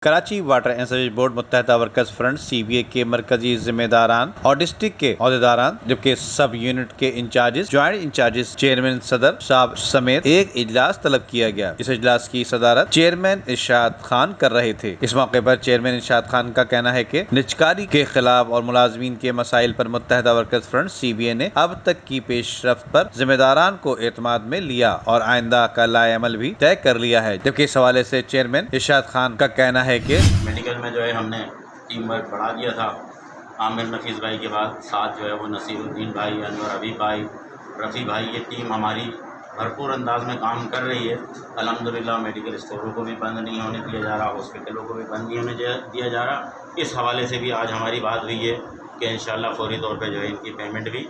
Karachi water and sewerage board متحدہ workers front CBA کے مرکزی ذمہ داران اور ڈسٹرکٹ کے عہدیداران جبکہ سب یونٹ کے انچارجز جوائنٹ انچارجز چیئرمین صدر صاحب سمیت ایک اجلاس طلب کیا گیا۔ اس اجلاس کی صدارت چیئرمین ارشاد خان کر رہے تھے۔ اس موقع پر چیئرمین ارشاد خان کا کہنا ہے کہ نجکاری کے خلاف اور ملازمین کے مسائل پر متحدہ ورکرز فرنٹ CBA نے اب تک کی پیش رفت پر ذمہ داران کو اعتماد میں لیا اور آئندہ کا لائحہ عمل بھی طے کر لیا ہے، جبکہ اس حوالے سے چیئرمین ارشاد خان کا کہنا ہے کہ میڈیکل میں جو ہے ہم نے ٹیم ورک بڑھا دیا تھا۔ عامر نفیس بھائی کے بعد ساتھ جو ہے وہ نصیر الدین بھائی، انور حبیب بھائی، رفیع بھائی، یہ ٹیم ہماری بھرپور انداز میں کام کر رہی ہے۔ الحمدللہ میڈیکل اسٹوروں کو بھی بند نہیں ہونے دیا جا رہا، ہاسپٹلوں کو بھی بند نہیں ہونے دیا جا رہا۔ اس حوالے سے بھی آج ہماری بات ہوئی ہے کہ انشاءاللہ فوری طور پہ جو ہے ان کی پیمنٹ بھی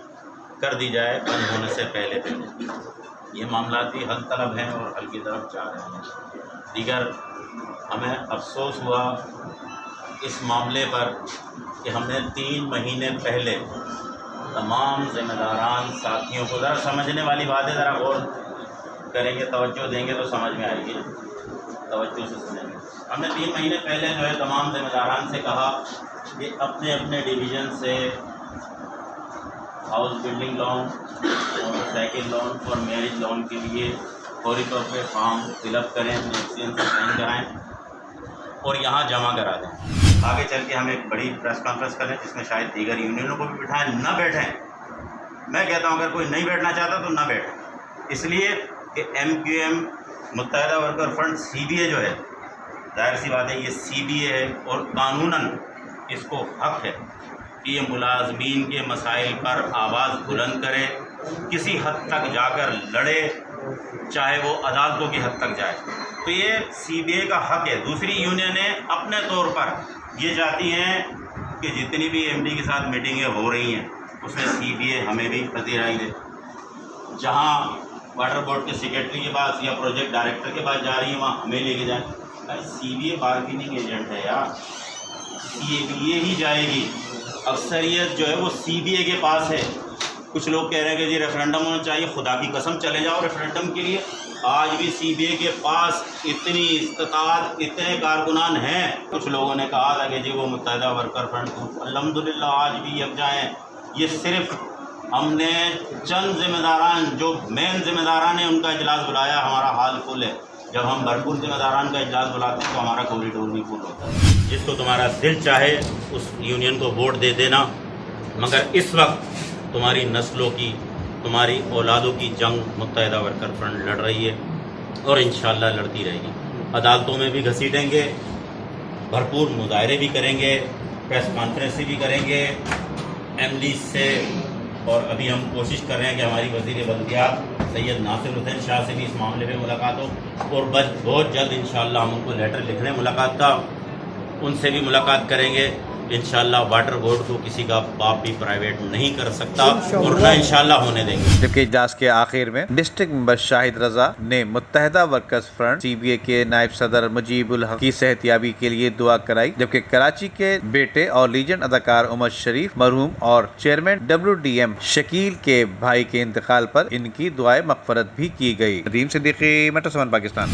کر دی جائے بند ہونے سے پہلے۔ یہ معاملات بھی حل طلب ہیں اور حل کی طرف جا رہے ہیں۔ دیگر ہمیں افسوس ہوا اس معاملے پر کہ ہم نے 3 مہینے پہلے تمام ذمہ داران ساتھیوں کو، ذرا سمجھنے والی بات ہے، ذرا غور کریں گے، توجہ دیں گے تو سمجھ میں آئے گی، توجہ سے سنیں گے۔ ہم نے 3 مہینے پہلے جو ہے تمام ذمہ داران سے کہا کہ اپنے اپنے ڈویژن سے house building loan, motor cycle loan اور میرج لون کے لیے فوری طور پہ فارم فل اپ کریں، اپنے ایکسچینج سے سائن کرائیں اور یہاں جمع کرا دیں۔ آگے چل کے ہم ایک بڑی پریس کانفرنس کریں جس میں شاید دیگر یونینوں کو بھی بٹھائیں، نہ بیٹھیں۔ میں کہتا ہوں اگر کوئی نہیں بیٹھنا چاہتا تو نہ بیٹھیں، اس لیے کہ MQM متحدہ ورکر فرنٹ CBA جو ہے، ظاہر سی بات ہے یہ CBA ہے اور قانوناً اس کو حق ہے کہ یہ ملازمین کے مسائل پر آواز بلند کرے، کسی حد تک جا کر لڑے، چاہے وہ عدالتوں کی حد تک جائے، تو یہ CBA کا حق ہے۔ دوسری یونینیں اپنے طور پر یہ چاہتی ہیں کہ جتنی بھی MD کے ساتھ میٹنگیں ہو رہی ہیں اس میں CBA ہمیں بھی پذیرائی دے، جہاں واٹر بورڈ کے سیکرٹری کے پاس یا پروجیکٹ ڈائریکٹر کے پاس جا رہی ہیں وہاں ہمیں لے کے جائیں۔ CBA بارگیننگ ایجنٹ ہے یار، CBA ہی جائے گی، اکثریت جو ہے وہ CBA کے پاس ہے۔ کچھ لوگ کہہ رہے ہیں کہ جی ریفرینڈم ہونا چاہیے، خدا کی قسم چلے جاؤ ریفرینڈم کے لیے۔ آج بھی CBA کے پاس اتنی استطاعت، اتنے کارکنان ہیں۔ کچھ لوگوں نے کہا تھا کہ جی وہ متحدہ ورکر فرنٹ کو، الحمدللہ آج بھی اب جائیں۔ یہ صرف ہم نے چند ذمہ داران جو مین ذمہ داران ہیں ان کا اجلاس بلایا، ہمارا حال فل ہے۔ جب ہم بھرپور ذمہ داران کا اجلاس بلاتے ہیں تو ہمارا کوریڈور بھی فل ہوتا ہے۔ جس کو تمہارا دل چاہے اس یونین کو ووٹ دے دینا، مگر اس وقت تمہاری نسلوں کی، تمہاری اولادوں کی جنگ متحدہ ورکر فرنٹ لڑ رہی ہے اور انشاءاللہ لڑتی رہے گی۔ عدالتوں میں بھی گھسیٹیں گے، بھرپور مظاہرے بھی کریں گے، پریس کانفرنس بھی کریں گے MD سے، اور ابھی ہم کوشش کر رہے ہیں کہ ہماری وزیر بلدیات سید ناصر حسین شاہ سے بھی اس معاملے پہ ملاقات ہو، اور بہت جلد انشاءاللہ ہم ان کو لیٹر لکھ رہے ہیں ملاقات کا، ان سے بھی ملاقات کریں گے۔ انشاءاللہ واٹر بورڈ کو کسی کا باپ بھی پرائیویٹ نہیں کر سکتا اور نہ انشاءاللہ ہونے دیں گے۔ جبکہ اجلاس کے آخر میں ڈسٹرکٹ ممبر شاہد رضا نے متحدہ ورکرز فرنٹ CBA کے نائب صدر مجیب الحق کی صحت یابی کے لیے دعا کرائی، جبکہ کراچی کے بیٹے اور لیجنڈ اداکار عمر شریف مرحوم اور چیئرمین WDM شکیل کے بھائی کے انتقال پر ان کی دعائے مغفرت بھی کی گئی۔ ندیم صدیقی، میٹرو 7 پاکستان۔